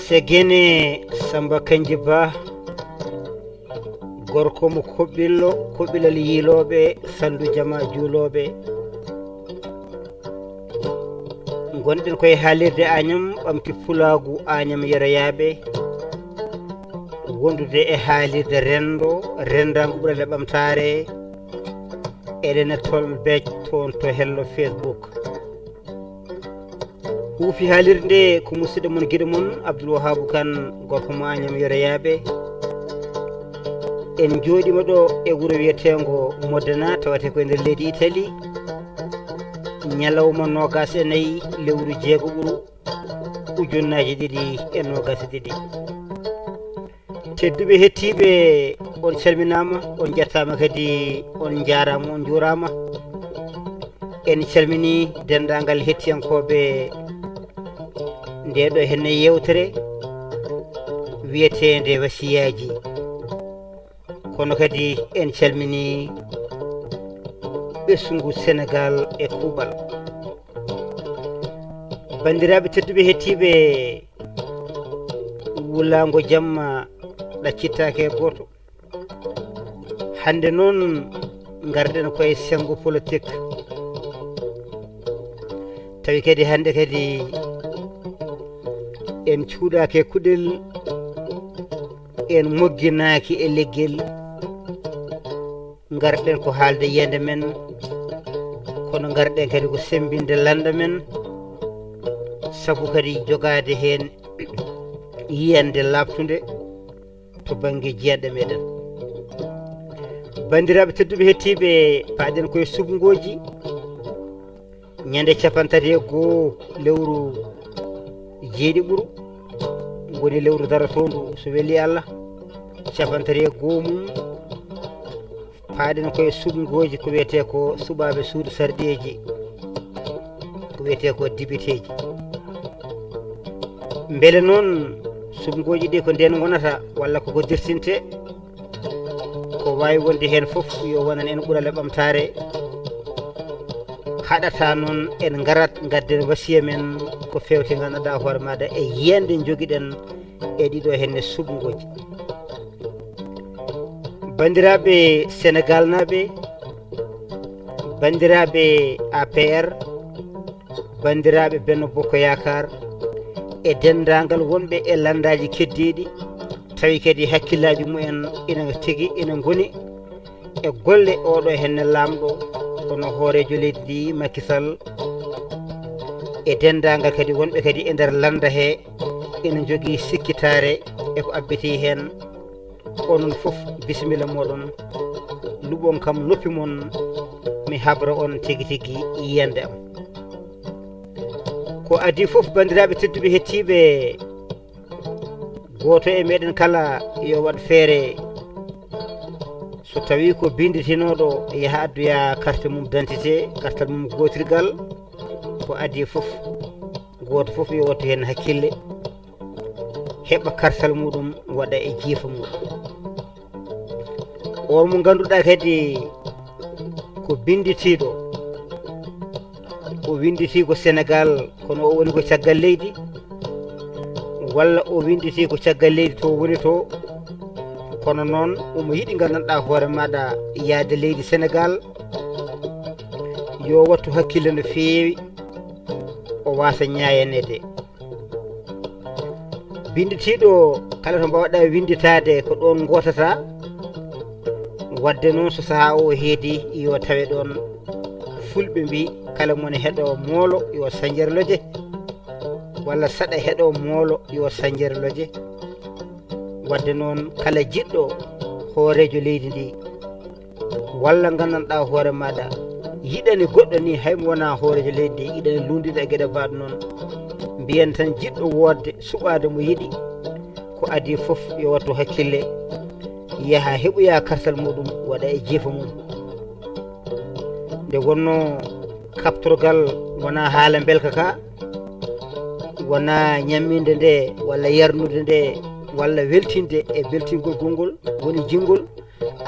Segene Samba Kanji Ba gorko mo koɓilal yiiloɓe sandu jama juuloɓe gonɗen koye haalirde Agnam ɓamti pulagu Agnam yoroyaɓe wondude e haalirde rendagu ɓurale ɓamtare eɗen tol bec toon to hello Facebook huufi haalirde nde ko musidɗo mon guiɗo mon Abdoul Wahabou Kane gorko mo Agnam yoroyaɓe en jooɗima ɗo e wuro wiyetengo Modena tawate ko e nder leydi Italie ñalawma 24 lewru jeegoɓuru ujunnaje 2022 tedduɓe hettiɓe on calminama on jettama kadi on jarama on jurama en calmini dendagal hettiyankoɓe ndeɗo henne yewtere wiyetede wasiyaji kono kadi en calmini ɓesgu Sénégal e kuuɓal bandiraɓe tedduɓe hettiɓe wulago jamma ɗaccittake e goto hande noon garɗen koye sengo politique tawi kadi hande kadi en cuuɗake kuɗel en mogginaki e leggel garɗen ko haalde yiyande men kono garɗen kadi ko sembinde landa men sabu kadi jogade hen yiyande labtude to banggue jeeɗe meɗen bandiraɓe tedduɓe hettiɓe paaɗen koye subgoji ñande 31 lewru jeeɗiɓuru woni lewru darotondu so weeli Allah 31 mum paaɗen koye subgoji ko wiyete ko suɓaɓe suudu sarɗeji ko wiyete ko dibiteji beele noon subgoji ɗi ko nden gonata walla koko dirtinte ko wawi wonde hen foof yo wonan en ɓurale ɓamtare haɗata noon en garat gadden wasiya men ko fewte ganduɗa hoore maɗa e yiyande joguiɗen e ɗiɗo henne subgoji bandiraɓe Sénégal naɓe bandiraɓe APR bandiraɓe Benno Bokko Yakar e dendagal wonɓe e landaji keddiɗi tawi kadi hakkillaji mumen ina tigui ina goni e golle oɗo henne lamɗo kono hoorejo leydi ndi Macky Sall e dendagal kadi wonɓe kadi e nder landa he ina jogui sikkitare eko abbiti hen onon foof bisimilla moɗon luɓon kam noppi mon mi habra on tigui yiyande am ko adi foof bandiraɓe tedduɓe hettiɓe goto e meɗen kala yo waɗ feere so tawi ko binditinoɗo yaaha addoya carte mum d'identité carte mum gotirgal ko adi foof goto foof yo wattu hen hakkille heɓa kartal muɗum waɗa e jiifa muɗum on mo ganduɗa kadi ko binditiɗo o winditi ko Sénégal kono o woni ko caggal leydi walla o winditi ko caggal leydi to woni to kono noon omo yiiɗi gandanɗa hoore maɗa yaade leydi Sénégal yo wattu hakkille no feewi o wasa ñayanede binditiɗo kala to mbawɗa winditade ko ɗon gotata wadde noon so saaha o heedi yo tawe ɗon fulɓe mbi kala mone heeɗo moolo yo sañjere looje walla saɗa heeɗo moolo yo sañjere looje wadde noon kala jiɗɗo hoorejo leydi ndi walla gandanɗa hoore maɗa yiɗani goɗɗo ni haymo wona hoorejo leydi ndi yiɗani lundide e gueɗe mbaɗe noon mbiyen tan jiɗɗo wodde suɓade mo yiɗi ko adi foof yo wattu hakkille yaaha heɓoya kartal muɗum waɗa e jiifa mum nde wonno kaptorgal wona haala belka ka wona ñamminde nde walla yarnude nde walla weltinde e beltingol gongol woni jingol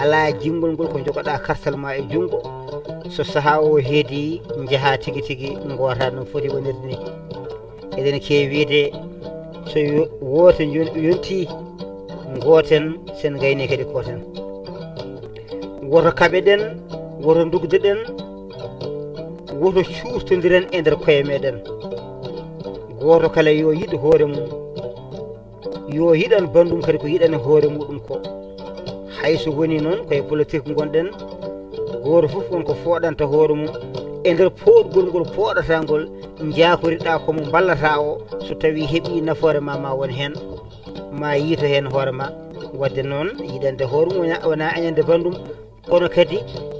ala jingol ngol ko jogoɗa kartal ma e jungo so saaha o heedi jaaha tigui gota ɗum foti wonirde ni eɗen kewi wiide so woto yonti goten sen gayni kadi koten woto kaɓeɗen woto dugdeɗen woto cuurtodiren e nder koye meɗen goto kala yo yiɗ hoore mum yo yiɗan bandum kadi ko yiɗani hoore muɗum ko hayso woni noon koye politique gonɗen goto foof wonko fooɗanta hoore mum e nder poɗgol ngol poɗata ngol jakoriɗa komo ballata o so tawi heeɓi nafoore ma won hen ma yiito hen hoore ma wadde noon yiɗande hoore mum wona añande bandum kono kadi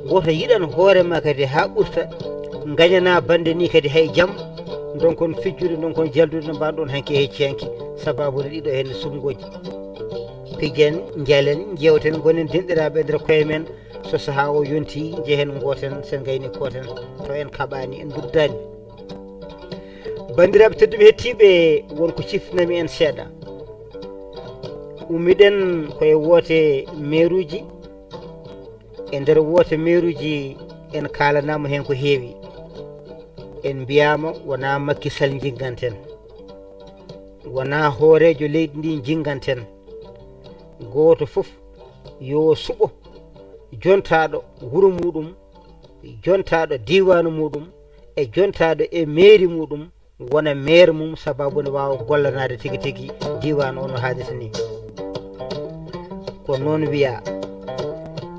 woto yiɗan hoore ma kadi ha ɓurta gañana bande ni kadi hay jaam donkon fijjude donkon jaldude no mbanɗon hanki e hecciyanki sababude ɗiɗo henne sumgoji pijen jalen jewten gonen denɗiraɓe nder koye men so saaha o yonti jehen goten sen gayni koten to en kaɓani en duddani bandiraɓe tedduɓe hettiɓe wonko ciftinami en seeɗa ummiɗen koye woote maire uji e nder woote maire uji en kalanama hen ko heewi en mbiyama wona Macky Sall jingganten wona hoorejo leydi ndi jingganten goto foof yo suɓo jontaɗo wuuro muɗum jontaɗo diwanu muɗum e jontaɗo e mairie muɗum wona maire mum sababu ne wawa gollanade tigui tigui diwanu o no hannirta ni ko noon wiya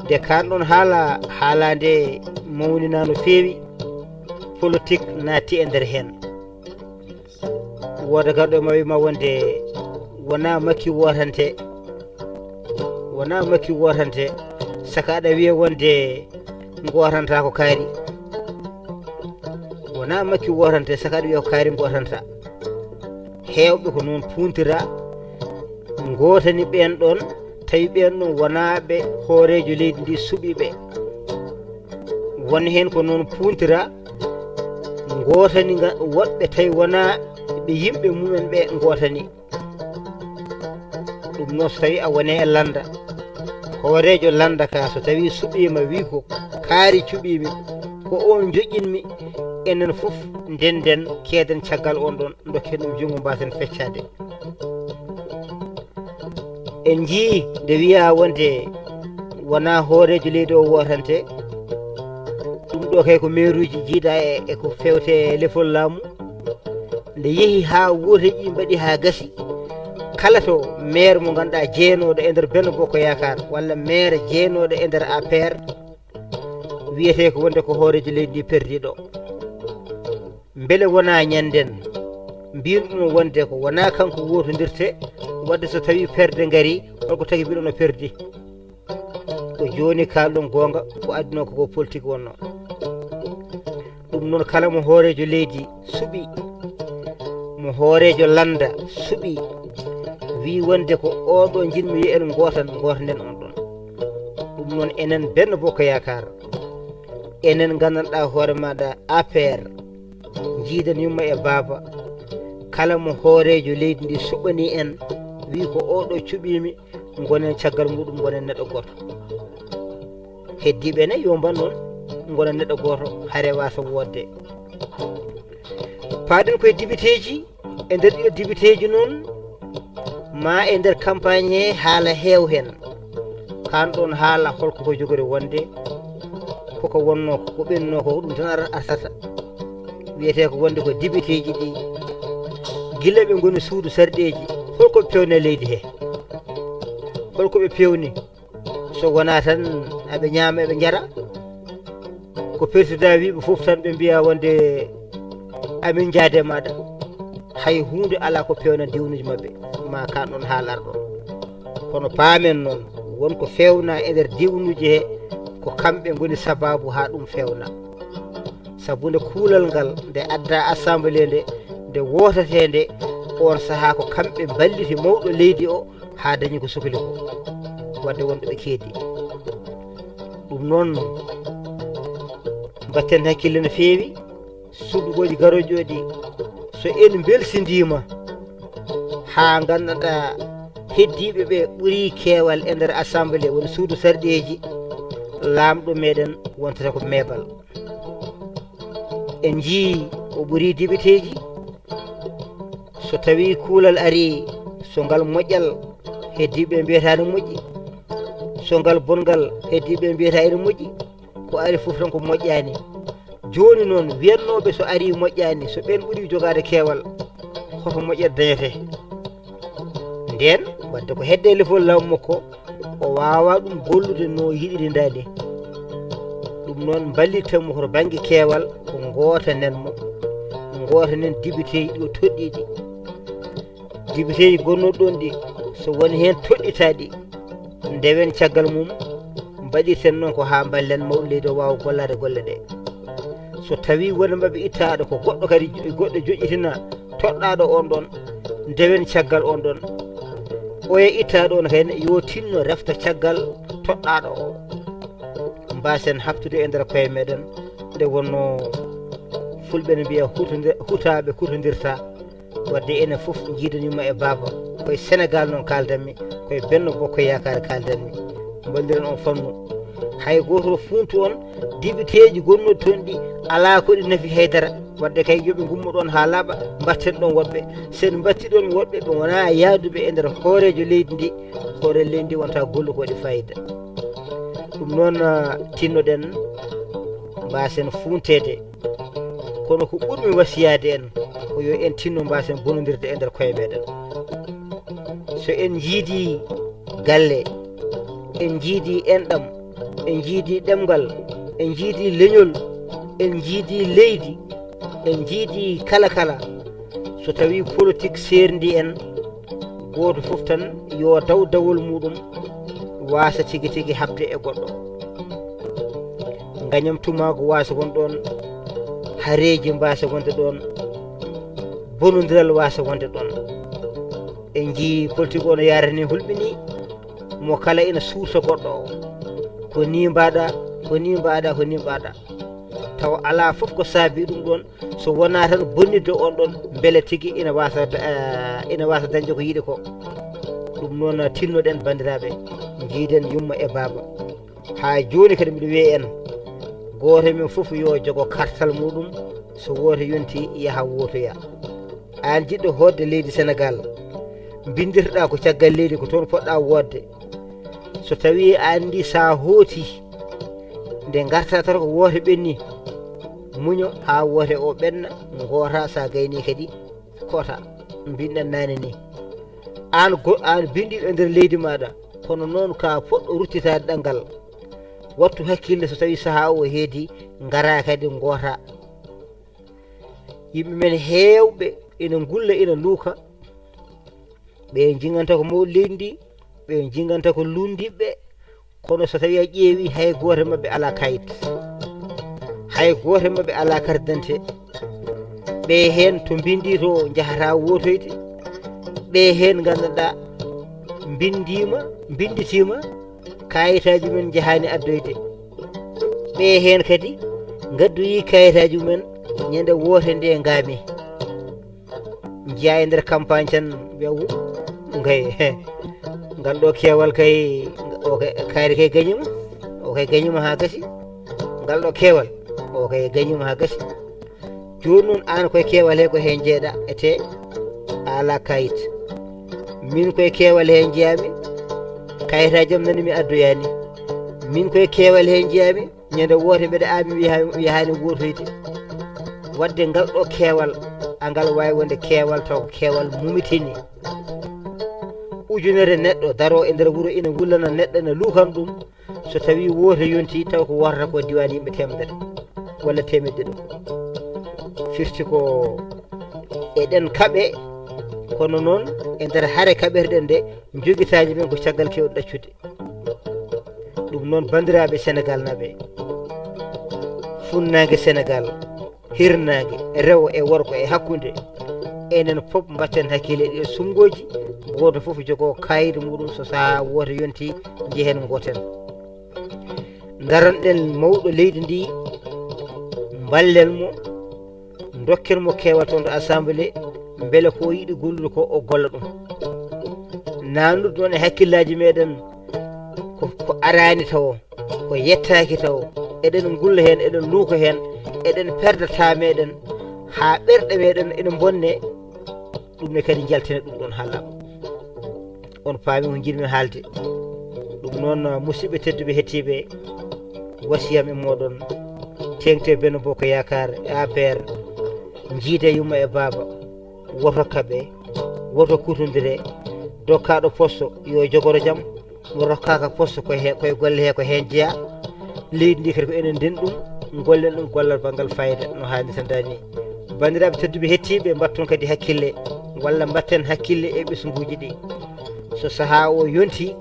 nde kanɗon haala haalande mawnina no feewi politique naati e nder hen woda garɗo e ma wima wonde wona Macky wotante saka aɗa wiya wonde gotanta ko kaari wona Macky wotante saka aɗa wiya ko kaari gotanta hewɓe ko noon puntira gotani ɓen ɗon tawi ɓen ɗon wonaɓe hoorejo leydi ndi suuɓiɓe won hen ko noon puntira gotani woɗɓe tawi wona ɓe yimɓe mumen ɓe gotani ɗum noon so tawi a wone e landa hoorejo landa ka so tawi suuɓima wi ko kaari cuɓimi ko on joƴƴinmi enen foof ndenden keeden caggal on ɗon dokken ɗum junngo mbasen feccade en jii nde wiya wonde wona hoorejo leydi o wotante ɗum ɗo kay ko maire uji jiiɗa e ko fewte e lefol laamu nde yeehi ha woteji mbaɗi ha gasi kala to maire mo ganduɗa jeenoɗo e nder Benno Bokko Yakar walla maire jeenoɗo e nder APR wiyete ko wonde ko hoorejo leydi ndi perdiɗo beele wona ñanden mbin ɗum wonde ko wona kanko wotodirte wadde so tawi perde gaari holko tagui mbiɗon o perdi ko joni kalɗon gonga ko addino ko politique wonno ɗum noon kala mo hoorejo leydi suuɓi mo hoorejo landa suuɓi wi wonde ko oɗo jinmi wi en gotanen on ɗon ɗum noon enen Benno Bokko Yakar enen gandanɗa hoore maɗa APR jiidan yumma e baaba kala mo hoorejo leydi ndi suɓani en wi ko oɗo cuɓimi gonen caggal muɗum gonen neɗɗo goto heddiɓe ne yo mban noon gonen neɗɗo goto haare wasa wodde paaɗen koye député ji e nder ɗiɗo député ji noon ma e nder campagne he haala heew hen kanɗon haala holko ko jogori wonde koko wonno ko ɓenno ko ɗum tan arsata wiyete ko wonde ko député ji ɗi gila ɓe goni suudu sarɗeji holko ɓe pewni leydi he holko ɓe pewni so wona tan aɓe ñaama eɓe jara ko président wiɓe foof tan ɓe mbiya wonde amin jaade maɗa hay hunde ala ko pewna diwnuji mabɓe ma kanɗon haalarɗo kono paamen noon wonko fewna e nder diwnuji he ko kamɓe goni sababu ha ɗum fewna sabu nde kuulal ngal nde adda assemblée nde wotatede on saaha ko kamɓe balliti mawɗo leydi o ha dañi ko sohli ko wadde wonɗo ɓe keedi ɗum noon batten hakkille no feewi suɓugoji garojoɗi so en belsidima ha gandanɗa heddiɓe ɓe ɓuuri keewal e nder assemblée woni suudu sarɗeji laamɗo meɗen wontata ko meebal en jii o ɓuuri député ji so tawi kuulal ari so ngal moƴƴal heddiɓe mbiyata ne moƴƴi, so ngal bongal heddiɓe mbiyata ene moƴƴi, ko ari fof tan ko moƴƴani. Joni noon wiyannoɓe so ari moƴƴani, so ɓen ɓuuri jogade keewal hoto moƴƴere dañete. Nden wadde ko hedde lefol law makko o wawa ɗum gollude no yiɗiri ndani. Ɗum noon ballittanmo koto banggue keewal ko gotanenmo, gotanen dibiteji ɗi o toɗɗiɗi, dibiteji gonnoɗi ɗon ɗi so woni hen toɗɗitaɗi ndewen caggal mum mbaɗirten noon ko ha ballen mawɗo leydi o wawa gollade golle ɗe. So tawi woni mabɓe ittaɗo ko goɗɗo kadi goɗɗo joƴƴitina toɗɗaɗo on ɗon ndewen caggal on ɗon, oye ittaɗo on hen yo tinno refta caggal toɗɗaɗo o. Mbasen habtude e nder koye meɗen nde wonno fulɓe ne mbiya hutaɓe kutodirta, wadde enen foof jiidanima e baba koye Sénégal noon kaldanmi, koye Benno Bokk Yakar kaldanmi, balliren on fannu. Hay goto funtu on dibiteji gonnoɗi toon ɗi ala ko ɗi nafi haydara, wadde kay yoɓe gummo ɗon ha laaɓa mbatten ɗon woɗɓe. sen batti ɗon woɗɓe ɓe wona yaaduɓe e nder hoorejo leydi ndi, hoore leydi ndi wonta gollu ko waɗi fayida. ɗum noon tinnoɗen mbasen funtede, kono ko ɓurmi wasiyade en ko yo en tinno mbasen bonodirde e nder koye meɗen. So en jiidi galle, en jiidi enɗam, en jiidi ɗemgal, en jiidi leñol, en jiidi leydi, en jiidi kala kala, so tawi politique serdi en, goto foof tan yo daw dawol muɗum wasa tigui tigui habde e goɗɗo. Gañam tumago wasa won ɗon, hareji mbasa wonde ɗon, bonodiral wasa wonde ɗon. En jii politique o no yarani hulɓini, mo kala ina suurta goɗɗo o, ko ni mbaɗa, ko ni mbaɗa, ko ni mbaɗa, taw ala foof ko saabi ɗum ɗon. So wona tan bonnidde on ɗon beele tigui ina wasa dañde ko yiiɗi ko. ɗum noon tinnoɗen bandiraɓe, jiiden yumma e baba. Ha joni kadi mbiɗa wiya en goto men foof yo jogo kartal muɗum, so woto yonti yaaha wotoya. An jiɗɗo hodde leydi Sénégal, bindirɗa ko caggal leydi ko toon poɗɗa wodde. So tawi a andi sa hooti nde garta tan ko woto ɓenni, muño ha wote o ɓenna goota, sa gayni kadi kota binɗen nane ni. An bindiɗo e nder leydi maɗa, kono noon ka poɗɗo ruttitade ɗangal. Wattu hakkille so tawi saaha o heedi, gara kadi goota. Yimɓe men hewɓe ina gulla ina luuka, ɓe jinganta ko mawɗo leydi ndi, ɓe jinganta ko lundiɓe, kono so tawi a ƴeewi hay goto mabɓe ala kayit, hay goto mabɓe ala carte d'identité. ɓe hen to bindi to jahata wotoyde, ɓe hen gandanɗa binditima kayitaji men jahani addoyde. ɓe hen kadi gaddoyi kayitaji mumen ñande wote nde ngami jiya e nder campagne tan mbiya gay ngal ɗo keewal kay kayri kay gañima, o kay gañima ha gasi, ngal ɗo keewal o kay gañima ha gasi. joni noon an koye keewal he ko hen jeeɗa ete ala kayit, min koye keewal he jeyami, kayitaji am nani mi addoyani, min koye keewal he jeyami, ñande wote mbeɗa ami yahani wotoyde. wadde ngal ɗo keewal angal wawi wonde keewal taw keewal mumitini. ujunere neɗɗo daro e nder wuuro ina wullana neɗɗo ene luukan ɗum, so tawi woto yonti taw ko wotata ko diwani yimɓe temedere walla temedde ɗum. firti ko eɗen kaaɓe, kono noon e nder haare kaɓerɗen nde joguitaji men ko caggal kewɗo ɗaccude. ɗum noon bandiraɓe Sénégal naɓe, funnague Sénégal, hirnague rewo e worko e hakkude, enen foof mbatten hakkille ɗi sumgoji, goto foof jogo kayit muɗum, so saaha woto yonti jehen goten. daranɗen mawɗo leydi ndi, ballen mo, dokken mo keewal toon to assemblée, beele ko yiiɗi gollude ko o golla ɗum. nannude noon e hakkillaji meɗen ko arani taw, ko yettaki taw, eɗen gulla hen, eɗen luuka hen, eɗen perdata meɗen, ha ɓerɗe meɗen ene bonne, ɗum ne kadi jaltina ɗum ɗon haala on paami ko jiɗmi haalde ɗum noon musidɓe tedduɓe hettiɓe wasiyam e moɗon tengte Benno Bokk Yakar e APR jiide yumma e baaba woto kaɓe woto kutodire dokkaɗo poste yo jogoro jaam mo rokkaka poste koye golle he ko hen jeeya leydi ndi kadi ko enen nden ɗum gollen ɗum gollal banggal fayida no haalirta dani bandiraɓe tedduɓe hettiɓe mbatton kadi hakkille walla mbatten hakkille e ɓesguji ɗi so saaha o yonti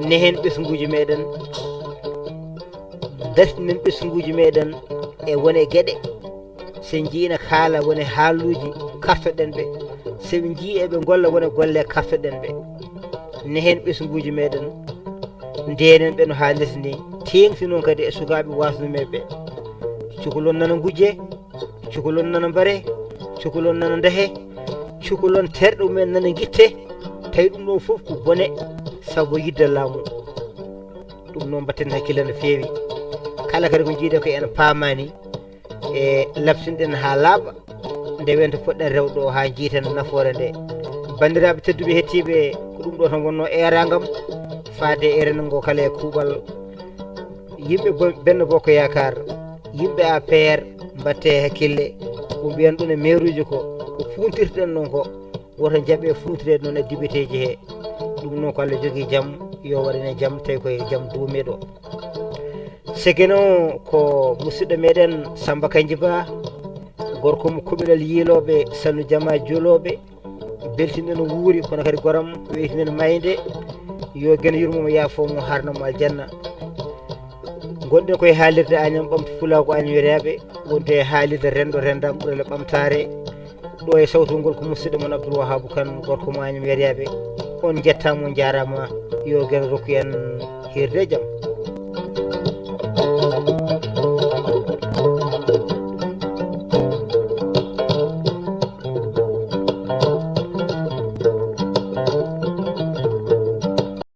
nehen ɓesguji meɗen dartinen ɓesguji meɗen e wone gueɗe so jiina haala wone haaluji kartoɗen ɓe soɓe jii eɓe golla wone golle kartoɗen ɓe nehen ɓesguji meɗen ndenen ɓe no haalirta ni tengti noon kadi e sukaɓe wasnumeɓe cukalon nana gujje cukalon nana mbare cukalon nana ndehe cukalon terɗe mumen nana guitte tawi ɗum ɗon foof ko bone saabu yidde laamu ɗum noon mbatten hakkille no feewi kala kadi ko jiide ko ene paamani e labsinɗen ha laaɓa nde wento poɗɗen rewɗo ha jiiten nafoore nde bandiraɓe tedduɓe hettiɓe ko ɗum ɗo tan wonno eragam faade erengo kala e kuuɓal yimɓe Benno Bokk Yakar yimɓe APR mbatte hakkille ko mbiyan ɗum e maire uji ko funtirɗen noon ko woto jaaɓe funtirede noon e diɓeteji he ɗum noon ko Allah jogui jaam yo waɗane jaam tawi koye jaam duumeɗo segueno ko musidɗo meɗen Samba Kandji Ba gorko mo kuɓilal yiiloɓe Sanu Jama Joloɓe beltinɗen wuuri kono kadi goram weytinen mayde yo guene yurmomo yaafomo harnamo aljanna gonɗen koye haalirde Agname ɓamta Fulago Agname wonde e haalirde rendo rendam ɓurele ɓamtare ɗo e sawtu ngol ko musidɗo mon Abdoul Wahabou Kane gorko mo Agname on jettama on jarama yo guene rokku en hirde jaam.